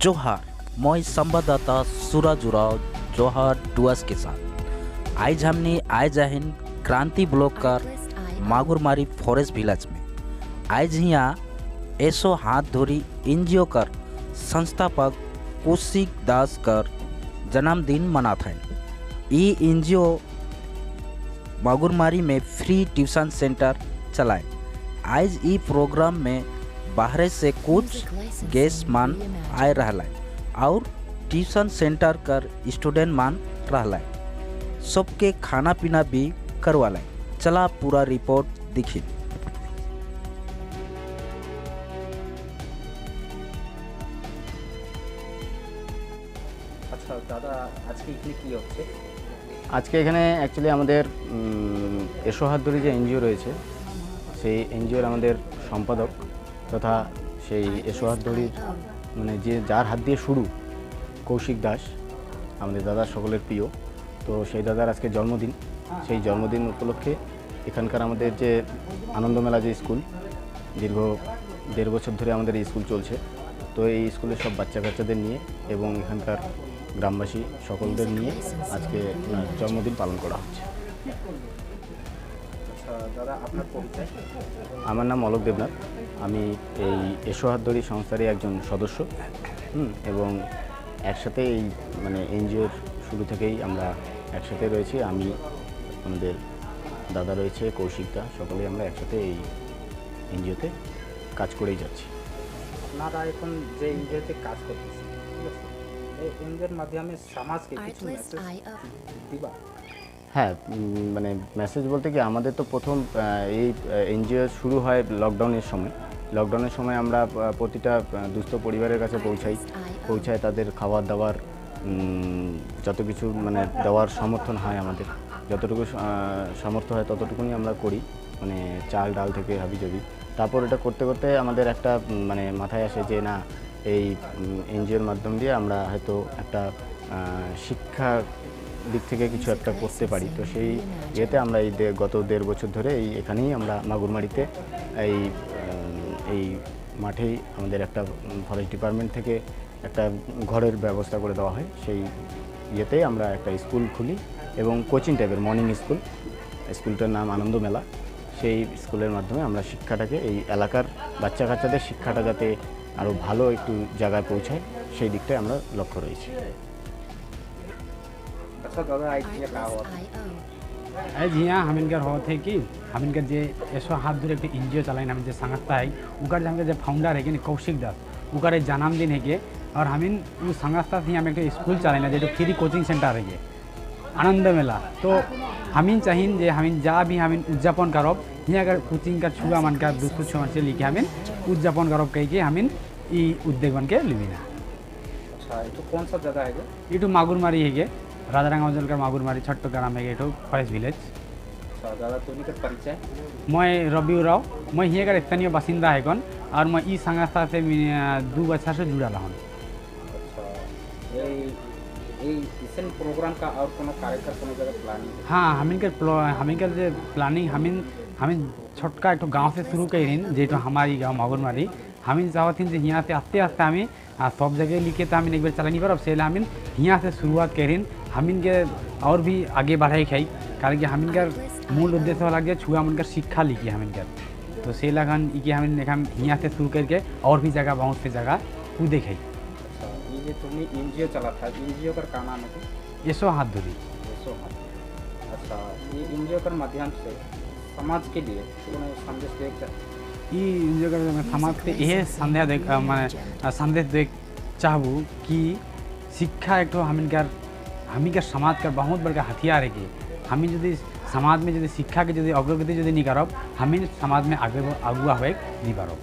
जोहार मैं संवाददाता सूरज उराव जोहार डुआस के साथ आज हमने आए जाहिन क्रांति ब्लॉक कर मागुरमारी फॉरेस्ट विलेज में आज यहाँ ऐसो हाथ धोरी एनजीओ कर संस्थापक कौशिक दास कर जन्मदिन मनाते हैं। ये एनजीओ मागुरमारी में फ्री ट्यूशन सेंटर चलाए। आज ये प्रोग्राम में बाहर से कुछ गेस्ट मान आए रहला और ट्यूशन सेंटर कर स्टूडेंट मान रहला सबके खाना पीना भी करवाला। चला पूरा रिपोर्ट देखी। अच्छा दादा आज के এখানে কি হচ্ছে? আজকে এখানে অ্যাকচুয়ালি আমাদের এসো হাত ধরি যে এনজিও রয়েছে সেই এনজিওর আমাদের সম্পাদক তথা সেই এসো হাত ধরির মানে যে যার হাত দিয়ে শুরু কৌশিক দাস আমাদের দাদা সকলের প্রিয়, তো সেই দাদার আজকে জন্মদিন। সেই জন্মদিন উপলক্ষে এখানকার আমাদের যে আনন্দমেলা যে স্কুল দীর্ঘ 1.5 বছর ধরে আমাদের এই স্কুল চলছে, তো এই স্কুলের সব বাচ্চা কাচ্চাদের নিয়ে এবং এখানকার গ্রামবাসী সকলদের নিয়ে আজকে জন্মদিন পালন করা হচ্ছে। দাদা আপনার পরিচয়? আমার নাম অলোক দেবনাথ, আমি এই এসো হাত ধরি সংস্থারই একজন সদস্য এবং একসাথে এই মানে এনজিওর শুরু থেকেই আমরা একসাথে রয়েছি। আমি আমাদের দাদা রয়েছে কৌশিকদা, সকলেই আমরা একসাথে এই এনজিওতে কাজ করেই যাচ্ছি। আপনারা এখন যে এনজিওতে কাজ করতেছেন এই এনজিওর মাধ্যমে সমাজকে কিছু মেসেজ দিবা? হ্যাঁ, মানে মেসেজ বলতে কি আমাদের তো প্রথম এই এনজিও শুরু হয় লকডাউনের সময়। লকডাউনের সময় আমরা প্রতিটা দুস্থ পরিবারের কাছে পৌঁছায় তাদের খাবার দাবার যত কিছু মানে দেওয়ার সমর্থন হয় আমাদের, যতটুকু সামর্থ্য হয় ততটুকুনি আমরা করি, মানে চাল ডাল থেকে হাবিজাবি। তারপর এটা করতে করতে আমাদের একটা মানে মাথায় আসে যে না, এই এনজিওর মাধ্যম দিয়ে আমরা হয়তো একটা শিক্ষা দিক থেকে কিছু একটা করতে পারি। তো সেই ইয়েতে আমরা এই গত 1.5 বছর ধরে এখানেই আমরা মাগুরমারিতে এই মাঠেই আমাদের একটা ফরেস্ট ডিপার্টমেন্ট থেকে একটা ঘরের ব্যবস্থা করে দেওয়া হয়। সেই ইয়েতেই আমরা একটা স্কুল খুলি এবং কোচিং টাইপের মর্নিং স্কুলটার নাম আনন্দমেলা। সেই স্কুলের মাধ্যমে আমরা শিক্ষাটাকে এই এলাকার বাচ্চা কাচ্চাদের শিক্ষাটা যাতে আরও ভালো একটু জায়গায় পৌঁছায় সেই দিকটাই আমরা লক্ষ্য রয়েছি। अच्छा दादा आज यहाँ हमिनकर हो थे कि हमिनकर जे ऐसो हाथ धरे एक एनजीओ चलाइन हम जे संस्था है उकर हमारे जो फाउंडर है कि कौशिक दास उकर जन्मदिन है कि और हमिन वो संस्था थी हम एक स्कूल चलाइन जो फ्री कोचिंग सेंटर है आनंद मेला। तो हमिन चाहिए जे हमिन जा भी हमिन उद्यापन करब यहाँ अगर कोचिंग का छुआ मन का दूसरे छुआ से लिखे हमिन उद्यापन करब कह के हमिन ई उद्योग बन के लिबिना। अच्छा ये कौन सा जगह है? ये मागुरमारी है राजारांगा अंचल का मागुरमारी छट्ट ग्राम है फरेस्ट विलेज। दादा तुम्हें परिचय? मैं रवि उराव, मैं यहाँ का स्थानीय बासिंदा है कौन और मैं इस संस्था से 2 बच्चा से जुड़ा हूँ। अच्छा प्रोग्राम का और कोनो कार्यक्रम कोनो जगह प्लानिंग? हाँ, हमिनकर जो प्लानिंग हमिन छोटका एक गाँव से शुरू करीन जो हमारी गाँव मागुरमारी हमिन चाहती जो यहाँ से आस्ते आस्ते हमें सब जगह लिखे तो हमें एक बार चला नहीं पर अब से हमिन यहाँ से शुरुआत करीन हमिन के और भी आगे बढ़ाई खाई कारण कि हमिन का मूल उद्देश्य वाला गया छुआ मन कर शिक्षा लिखी हमिन कर, तो से लगन कि हमिन यहाँ से शुरू करके और भी जगह बहुत से जगह वो देखाई। ये तुमने एनजीओ चला था, एनजीओ का क्या नाम है? एसो हाथ धरी। एसो हाथ। अच्छा ये एनजीओ के माध्यम से समाज के लिए संदेश देख ये एनजीओ का समाज के यह संदेश देख चाहूँ कि शिक्षा एक तो हमिनकर समाज का बहुत बड़ा हथियार है कि हमें जो समाज में जो शिक्षा के जो अग्रगति जो नहीं करब हमें समाज में आगे अगुआ हुए नहीं पारब।